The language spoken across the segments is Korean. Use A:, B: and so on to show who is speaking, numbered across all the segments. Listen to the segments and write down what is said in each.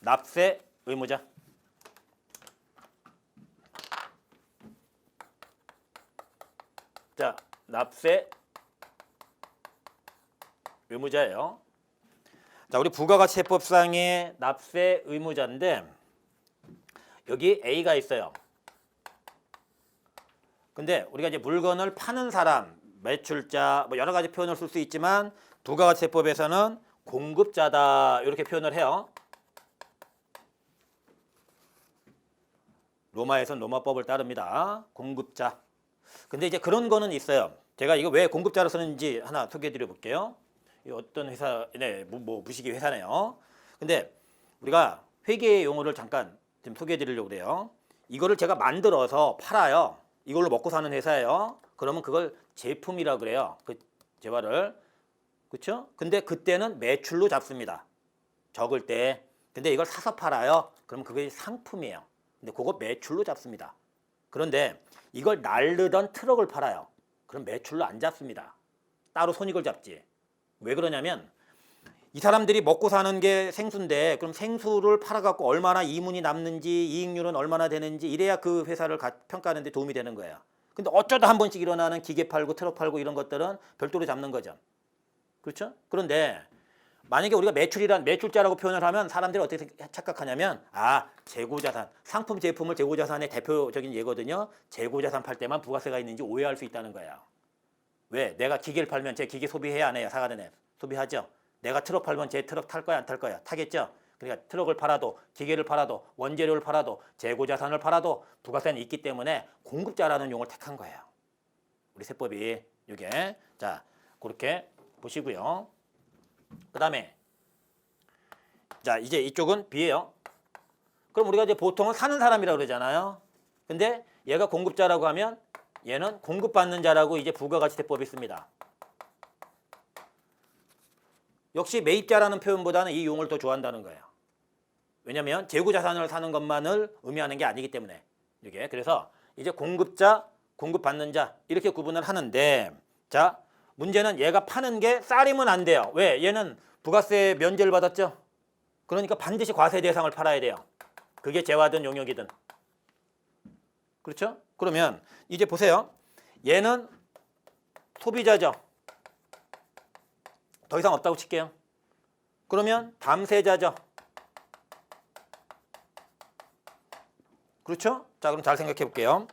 A: 납세 의무자. 자, 납세 의무자예요. 자, 우리 부가가치세법상의 납세 의무자인데 여기 A가 있어요. 근데 우리가 이제 물건을 파는 사람, 매출자, 뭐 여러 가지 표현을 쓸 수 있지만 부가가치세법에서는 공급자다 이렇게 표현을 해요. 로마에서는 로마법을 따릅니다. 공급자. 근데 이제 그런 거는 있어요. 제가 이거 왜 공급자로 쓰는지 하나 소개해 드려 볼게요. 어떤 회사, 네, 뭐 무식이 회사네요. 근데 우리가 회계 용어를 잠깐 좀 소개해 드리려고 그래요. 이거를 제가 만들어서 팔아요. 이걸로 먹고 사는 회사예요. 그러면 그걸 제품이라고 그래요. 그 재화를. 그렇죠? 근데 그때는 매출로 잡습니다. 적을 때. 근데 이걸 사서 팔아요. 그러면 그게 상품이에요. 근데 그거 매출로 잡습니다. 그런데 이걸 날르던 트럭을 팔아요. 그럼 매출로 안 잡습니다. 따로 손익을 잡지. 왜 그러냐면 이 사람들이 먹고 사는 게 생수인데 그럼 생수를 팔아갖고 얼마나 이문이 남는지 이익률은 얼마나 되는지 이래야 그 회사를 평가하는 데 도움이 되는 거예요. 근데 어쩌다 한 번씩 일어나는 기계 팔고 트럭 팔고 이런 것들은 별도로 잡는 거죠. 그렇죠? 그런데 만약에 우리가 매출자라고 표현을 하면 사람들이 어떻게 착각하냐면 재고자산, 상품 제품을 재고자산의 대표적인 예거든요. 재고자산 팔 때만 부가세가 있는지 오해할 수 있다는 거예요. 왜? 내가 기계를 팔면 제 기계 소비해야 안 해요? 사가는 애 소비하죠. 내가 트럭 팔면 제 트럭 탈 거야 안 탈 거야? 타겠죠. 그러니까 트럭을 팔아도 기계를 팔아도 원재료를 팔아도 재고자산을 팔아도 부가세는 있기 때문에 공급자라는 용어를 택한 거예요. 우리 세법이 이게 자 그렇게 보시고요. 그 다음에 자 이제 이쪽은 B예요. 그럼 우리가 이제 보통은 사는 사람이라고 그러잖아요. 근데 얘가 공급자라고 하면 얘는 공급받는 자라고 이제 부가가치세법이 있습니다. 역시 매입자라는 표현보다는 이 용어를 더 좋아한다는 거예요. 왜냐하면 재고자산을 사는 것만을 의미하는 게 아니기 때문에 이게 그래서 이제 공급자, 공급받는 자 이렇게 구분을 하는데 자 문제는 얘가 파는 게 쌀이면 안 돼요. 왜? 얘는 부가세 면제를 받았죠. 그러니까 반드시 과세 대상을 팔아야 돼요. 그게 재화든 용역이든. 그렇죠? 그러면 이제 보세요. 얘는 소비자죠. 더 이상 없다고 칠게요. 그러면 담세자죠. 그렇죠? 자, 그럼 잘 생각해 볼게요.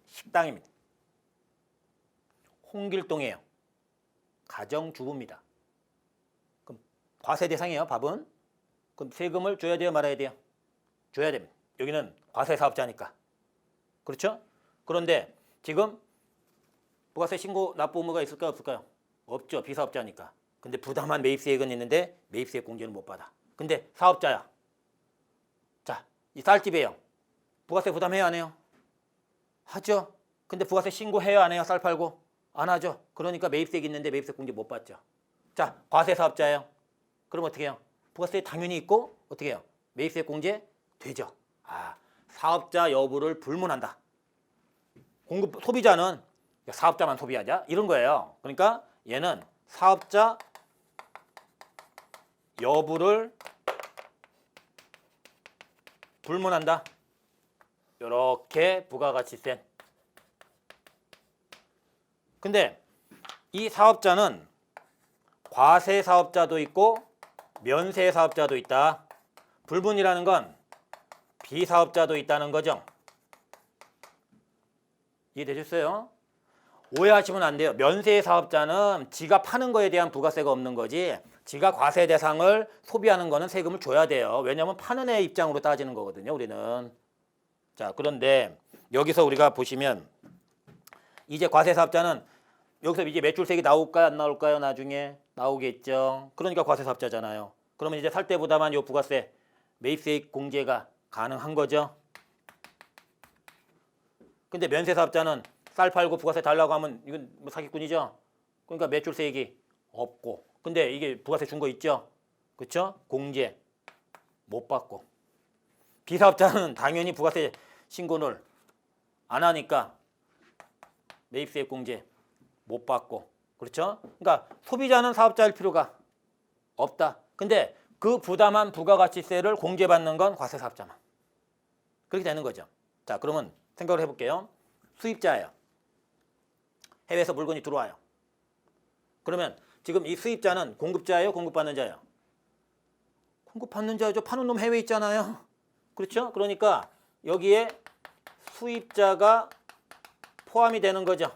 A: 식당입니다. 홍길동이에요. 가정주부입니다. 그럼 과세 대상이에요, 밥은. 그럼 세금을 줘야 돼요, 말아야 돼요? 줘야 됩니다. 여기는 과세 사업자니까. 그렇죠? 그런데 지금 부가세 신고 납부 의무가 있을까요, 없을까요? 없죠. 비사업자니까. 근데 부담한 매입세액은 있는데 매입세액 공제는 못 받아. 근데 사업자야. 자, 이 쌀집이에요. 부가세 부담해요, 안 해요? 하죠. 근데 부가세 신고해요, 안 해요? 쌀 팔고? 안 하죠. 그러니까 매입세액 있는데 매입세액 공제 못 받죠. 자, 과세 사업자예요. 그럼 어떻게 해요? 부가세 당연히 있고 어떻게 해요? 매입세액 공제 되죠. 사업자 여부를 불문한다. 소비자는 사업자만 소비하자 이런 거예요. 그러니까 얘는 사업자 여부를 불문한다. 이렇게 부가가치세. 근데 이 사업자는 과세 사업자도 있고 면세 사업자도 있다. 불분이라는 건 비사업자도 있다는 거죠. 이해되셨어요? 오해하시면 안 돼요. 면세 사업자는 지가 파는 거에 대한 부가세가 없는 거지 지가 과세 대상을 소비하는 거는 세금을 줘야 돼요. 왜냐하면 파는 애 입장으로 따지는 거거든요. 우리는. 자, 그런데 여기서 우리가 보시면 이제 과세 사업자는 여기서 이제 매출세액이 나올까요? 안 나올까요? 나중에 나오겠죠. 그러니까 과세 사업자잖아요. 그러면 이제 살 때 부담한 요 부가세 매입세액 공제가 가능한 거죠. 근데 면세 사업자는 쌀 팔고 부가세 달라고 하면 이건 뭐 사기꾼이죠. 그러니까 매출세액이 없고. 근데 이게 부가세 준 거 있죠. 그렇죠? 공제 못 받고. 비사업자는 당연히 부가세 신고를 안 하니까 매입세액 공제 못 받고. 그렇죠? 그러니까 소비자는 사업자일 필요가 없다. 근데 그 부담한 부가가치세를 공제받는 건 과세사업자만. 그렇게 되는 거죠. 자, 그러면 생각을 해볼게요. 수입자예요. 해외에서 물건이 들어와요. 그러면 지금 이 수입자는 공급자예요? 공급받는 자예요? 공급받는 자죠. 파는 놈 해외에 있잖아요. 그렇죠? 그러니까 여기에 수입자가 포함이 되는 거죠.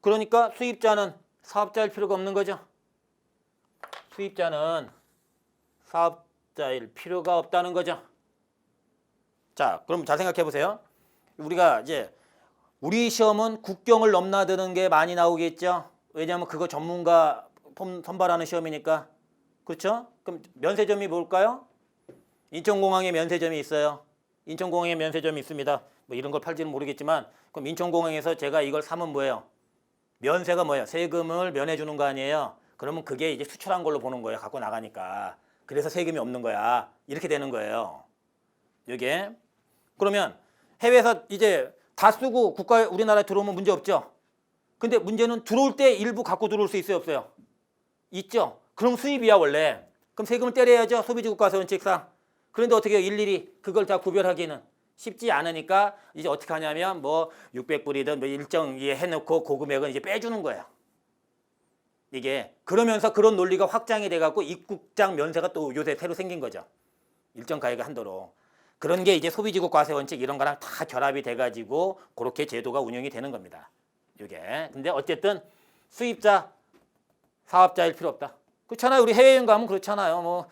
A: 그러니까 수입자는 사업자일 필요가 없는 거죠. 수입자는 사업자일 필요가 없다는 거죠. 자, 그럼 잘 생각해 보세요. 우리가 이제 우리 시험은 국경을 넘나드는 게 많이 나오겠죠. 왜냐하면 그거 전문가 선발하는 시험이니까. 그렇죠? 그럼 면세점이 뭘까요? 인천공항에 면세점이 있어요. 인천공항에 면세점이 있습니다. 뭐 이런 걸 팔지는 모르겠지만 그럼 인천공항에서 제가 이걸 사면 뭐예요? 면세가 뭐예요? 세금을 면해주는 거 아니에요? 그러면 그게 이제 수출한 걸로 보는 거예요. 갖고 나가니까. 그래서 세금이 없는 거야. 이렇게 되는 거예요. 이게. 그러면 해외에서 이제 다 쓰고 국가에 우리나라에 들어오면 문제 없죠. 근데 문제는 들어올 때 일부 갖고 들어올 수 있어요? 없어요? 있죠. 그럼 수입이야 원래. 그럼 세금을 때려야죠. 소비주국가세 원칙상. 그런데 어떻게 해요? 일일이 그걸 다 구별하기는 쉽지 않으니까 이제 어떻게 하냐면 뭐 600불이든 뭐 일정 해놓고 그 금액은 이제 빼주는 거예요. 이게 그러면서 그런 논리가 확장이 돼갖고 입국장 면세가 또 요새 새로 생긴 거죠. 일정 가액의 한도로. 그런 게 이제 소비지국 과세 원칙 이런 거랑 다 결합이 돼가지고 그렇게 제도가 운영이 되는 겁니다. 이게. 근데 어쨌든 수입자, 사업자일 필요 없다. 그렇잖아요. 우리 해외여행 가면 그렇잖아요. 뭐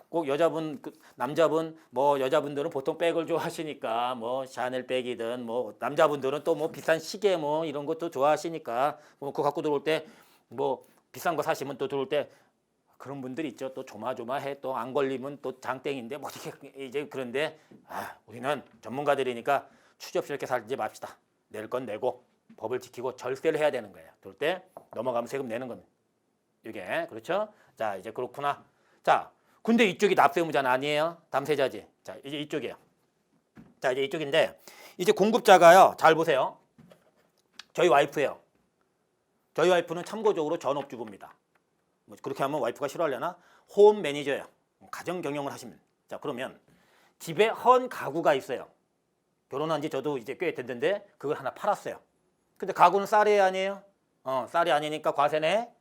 A: 꼭 여자분, 남자분, 뭐 여자분들은 보통 백을 좋아하시니까 뭐 샤넬 백이든 뭐 남자분들은 또 뭐 비싼 시계 뭐 이런 것도 좋아하시니까 뭐 그거 갖고 들어올 때 뭐 비싼 거 사시면 또 들어올 때 그런 분들이 있죠. 또 조마조마해. 또 안 걸리면 또 장땡인데 뭐 이렇게 이제 그런데 우리는 전문가들이니까 추접스럽게 이렇게 살지 맙시다. 낼 건 내고 법을 지키고 절세를 해야 되는 거예요. 그럴 때 넘어가면 세금 내는 겁니다. 이게 그렇죠? 자 이제 그렇구나. 자 근데 이쪽이 납세의무자는 아니에요. 담세자지. 자 이제 이쪽이에요. 자 이제 이쪽인데 이제 공급자가요. 잘 보세요. 저희 와이프예요. 저희 와이프는 참고적으로 전업주부입니다. 뭐 그렇게 하면 와이프가 싫어하려나? 홈 매니저예요. 가정 경영을 하시면. 자 그러면 집에 헌 가구가 있어요. 결혼한 지 저도 이제 꽤 됐는데 그걸 하나 팔았어요. 근데 가구는 쌀이 아니에요? 쌀이 아니니까 과세네.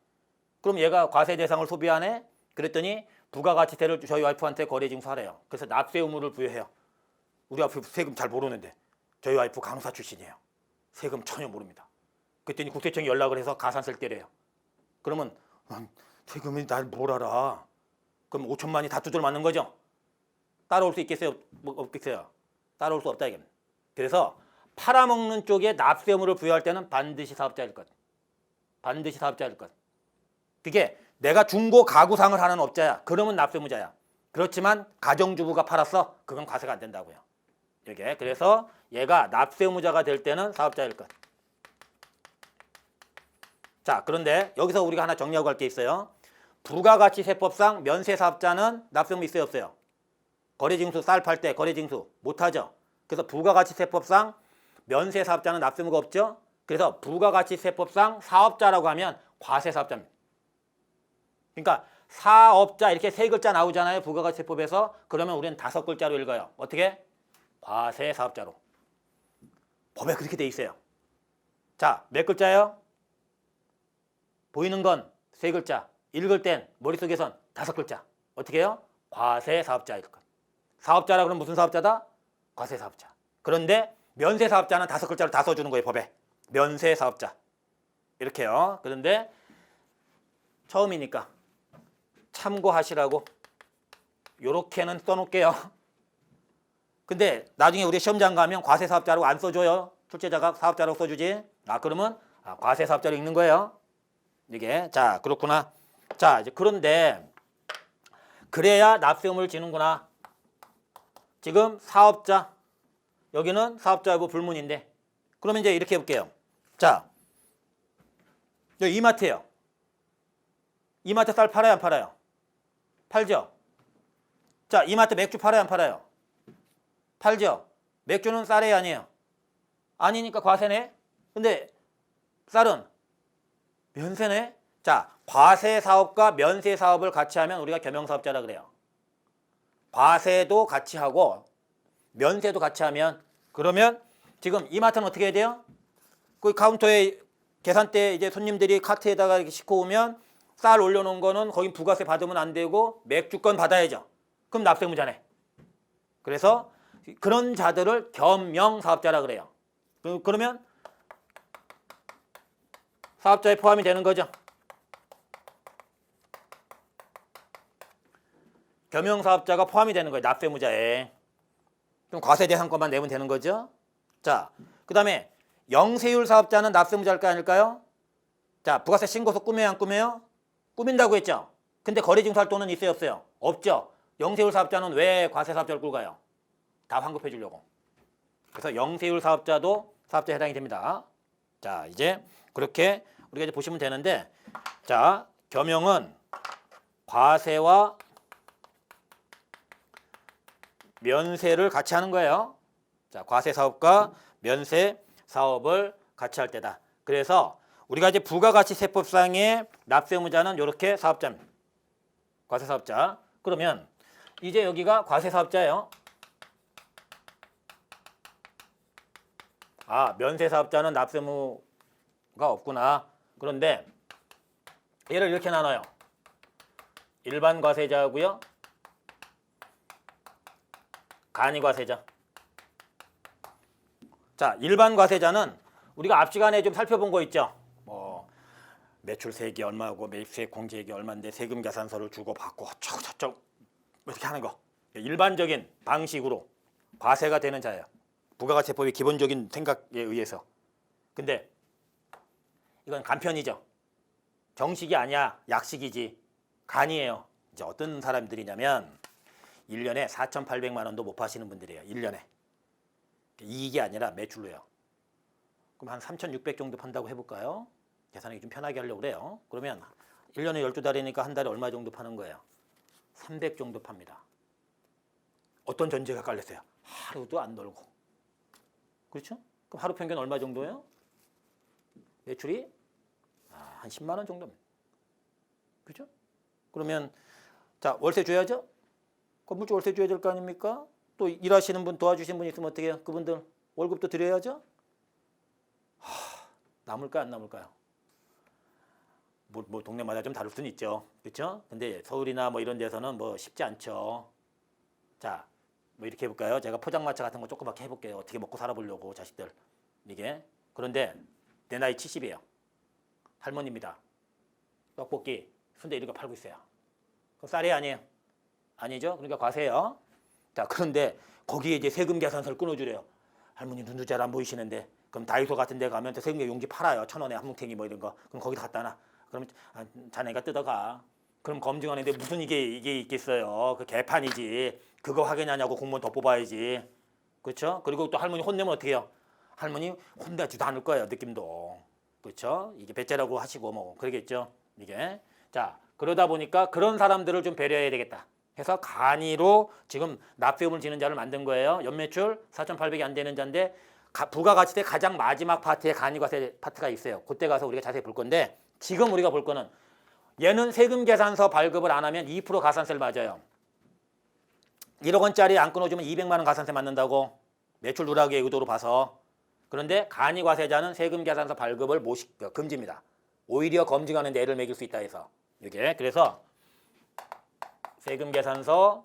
A: 그럼 얘가 과세 대상을 소비하네. 그랬더니 부가가치세를 저희 와이프한테 거래징수하래요. 그래서 납세 의무를 부여해요. 우리 와이프 세금 잘 모르는데 저희 와이프 간호사 출신이에요. 세금 전혀 모릅니다. 그랬더니 국세청이 연락을 해서 가산세를 때려요. 그러면 세금이 날 뭘 알아. 그럼 5천만이 다 두들 맞는 거죠. 따라올 수 있겠어요? 뭐 없겠어요? 따라올 수 없다 이게. 그래서 팔아먹는 쪽에 납세 의무를 부여할 때는 반드시 사업자일 것. 반드시 사업자일 것. 그게 내가 중고 가구상을 하는 업자야. 그러면 납세 의무자야. 그렇지만 가정주부가 팔았어. 그건 과세가 안 된다고요. 이게 그래서 얘가 납세 의무자가 될 때는 사업자일 것. 자, 그런데 여기서 우리가 하나 정리하고 갈 게 있어요. 부가가치세법상 면세사업자는 납세 의무 있어요, 없어요? 거래징수 쌀 팔 때 거래징수 못하죠. 그래서 부가가치세법상 면세사업자는 납세 의무가 없죠. 그래서 부가가치세법상 사업자라고 하면 과세사업자입니다. 그러니까 사업자 이렇게 세 글자 나오잖아요. 부가가치세법에서. 그러면 우리는 5글자로 읽어요. 어떻게? 과세사업자로. 법에 그렇게 돼 있어요. 자, 몇 글자예요? 보이는 건 세 글자. 읽을 땐 머릿속에선 5글자. 어떻게 해요? 과세사업자일 것. 사업자라 그러면 무슨 사업자다? 과세사업자. 그런데 면세사업자는 5글자를 다 써주는 거예요. 법에. 면세사업자. 이렇게요. 그런데 처음이니까 참고하시라고 요렇게는 써놓을게요. 근데 나중에 우리 시험장 가면 과세사업자라고 안 써줘요. 출제자가 사업자라고 써주지. 그러면 과세사업자로 읽는 거예요. 이게. 자, 그렇구나. 자, 이제 그런데 그래야 납세 의무를 지는구나. 지금 사업자, 여기는 사업자 여부 불문인데. 그러면 이제 이렇게 해볼게요. 자, 여기 이마트예요. 이마트 쌀 팔아요, 안 팔아요? 팔죠. 자, 이마트 맥주 팔아요, 안 팔아요? 팔죠. 맥주는 쌀이 아니에요. 아니니까 과세네. 근데 쌀은 면세네. 자, 과세 사업과 면세 사업을 같이 하면 우리가 겸용사업자라 그래요. 과세도 같이 하고 면세도 같이 하면 그러면 지금 이마트는 어떻게 해야 돼요? 그 카운터에 계산대 이제 손님들이 카트에다가 이렇게 싣고 오면 쌀 올려놓은 거는 거긴 부가세 받으면 안 되고 맥주권 받아야죠. 그럼 납세무자네. 그래서 그런 자들을 겸용사업자라 그래요. 그러면 사업자에 포함이 되는 거죠. 겸용사업자가 포함이 되는 거예요. 납세무자에. 그럼 과세대상권만 내면 되는 거죠. 자, 그 다음에 영세율 사업자는 납세무자일까 아닐까요? 자, 부가세 신고서 꾸며요, 안 꾸며요? 꾸민다고 했죠. 근데 거래징수할 돈은 있어요, 없어요? 없죠. 영세율 사업자는 왜 과세사업자를 끌고 가요? 다 환급해 주려고. 그래서 영세율 사업자도 사업자에 해당이 됩니다. 자, 이제 그렇게 우리가 이제 보시면 되는데, 자, 겸용은 과세와 면세를 같이 하는 거예요. 자, 과세 사업과 면세 사업을 같이 할 때다. 그래서 우리가 이제 부가가치세법상의 납세무자는 이렇게 사업자입니다. 과세 사업자. 그러면 이제 여기가 과세 사업자예요. 아, 면세 사업자는 납세무가 없구나. 그런데 얘를 이렇게 나눠요. 일반 과세자고요. 간이 과세자. 자, 일반 과세자는 우리가 앞 시간에 좀 살펴본 거 있죠. 뭐 매출 세액이 얼마고 매입세액 공제액이 얼마인데 세금 계산서를 주고 받고 저쪽 이렇게 하는 거. 일반적인 방식으로 과세가 되는 자예요. 부가가치세법의 기본적인 생각에 의해서. 근데 이건 간편이죠. 정식이 아니야. 약식이지. 간이에요. 이제 어떤 사람들이냐면 1년에 4,800만 원도 못 파시는 분들이에요. 1년에. 이익이 아니라 매출로요. 그럼 한 3,600 정도 판다고 해볼까요? 계산하기 좀 편하게 하려고 그래요. 그러면 1년에 12달이니까 한 달에 얼마 정도 파는 거예요? 300 정도 팝니다. 어떤 전제가 깔렸어요? 하루도 안 놀고. 그렇죠? 그럼 하루 평균 얼마 정도예요? 매출이 한 10만 원 정도입니다. 그렇죠? 그러면 자, 월세 줘야죠? 건물주 월세 줘야 될 거 아닙니까? 또 일하시는 분 도와주시는 분 있으면 어떻게 해요? 그분들 월급도 드려야죠? 남을까요? 안 남을까요? 뭐 동네마다 좀 다를 수는 있죠. 그렇죠? 근데 서울이나 뭐 이런 데서는 뭐 쉽지 않죠. 자, 뭐 이렇게 해볼까요? 제가 포장마차 같은 거 조그맣게 해볼게요. 어떻게 먹고 살아보려고 자식들. 이게. 그런데 내 나이 70이에요. 할머니입니다. 떡볶이, 순대 이런 거 팔고 있어요. 그럼 쌀이 아니에요? 아니죠? 그러니까 과세요. 자, 그런데 거기에 이제 세금 계산서를 끊어주래요. 할머니 눈도 잘 안 보이시는데 그럼 다이소 같은 데 가면 세금 용지 팔아요. 1,000원에 한 뭉탱이 뭐 이런 거. 그럼 거기다 갖다 놔. 그러면 자네가 뜯어가. 그럼 검증하는데 무슨 이게 있겠어요. 그 개판이지. 그거 확인하냐고 공무원 더 뽑아야지. 그렇죠? 그리고 또 할머니 혼내면 어떻게 해요? 할머니 혼내지도 않을 거예요. 느낌도. 그렇죠? 이게 배째라고 하시고 뭐 그러겠죠. 이게. 자, 그러다 보니까 그런 사람들을 좀 배려해야 되겠다. 해서 간이로 지금 납세금을 지는 자를 만든 거예요. 연매출 4,800이 안 되는 자인데 부가가치세 가장 마지막 파트에 간이과세 파트가 있어요. 그때 가서 우리가 자세히 볼 건데 지금 우리가 볼 거는 얘는 세금 계산서 발급을 안 하면 2% 가산세를 맞아요. 1억 원짜리 안 끊어주면 200만 원 가산세 맞는다고 매출 누락의 의도로 봐서. 그런데 간이과세자는 세금 계산서 발급을 금지입니다. 오히려 검증하는 데 애를 매길 수 있다 해서 이게. 그래서 세금 계산서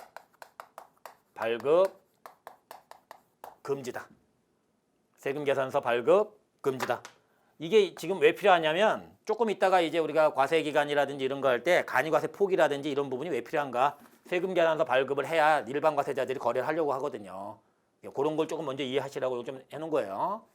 A: 발급 금지다. 세금 계산서 발급 금지다. 이게 지금 왜 필요하냐면 조금 있다가 이제 우리가 과세기간이라든지 이런 거 할 때 간이과세 폭이라든지 이런 부분이 왜 필요한가? 세금 계산서 발급을 해야 일반 과세자들이 거래를 하려고 하거든요. 그런 걸 조금 먼저 이해하시라고 좀 해놓은 거예요.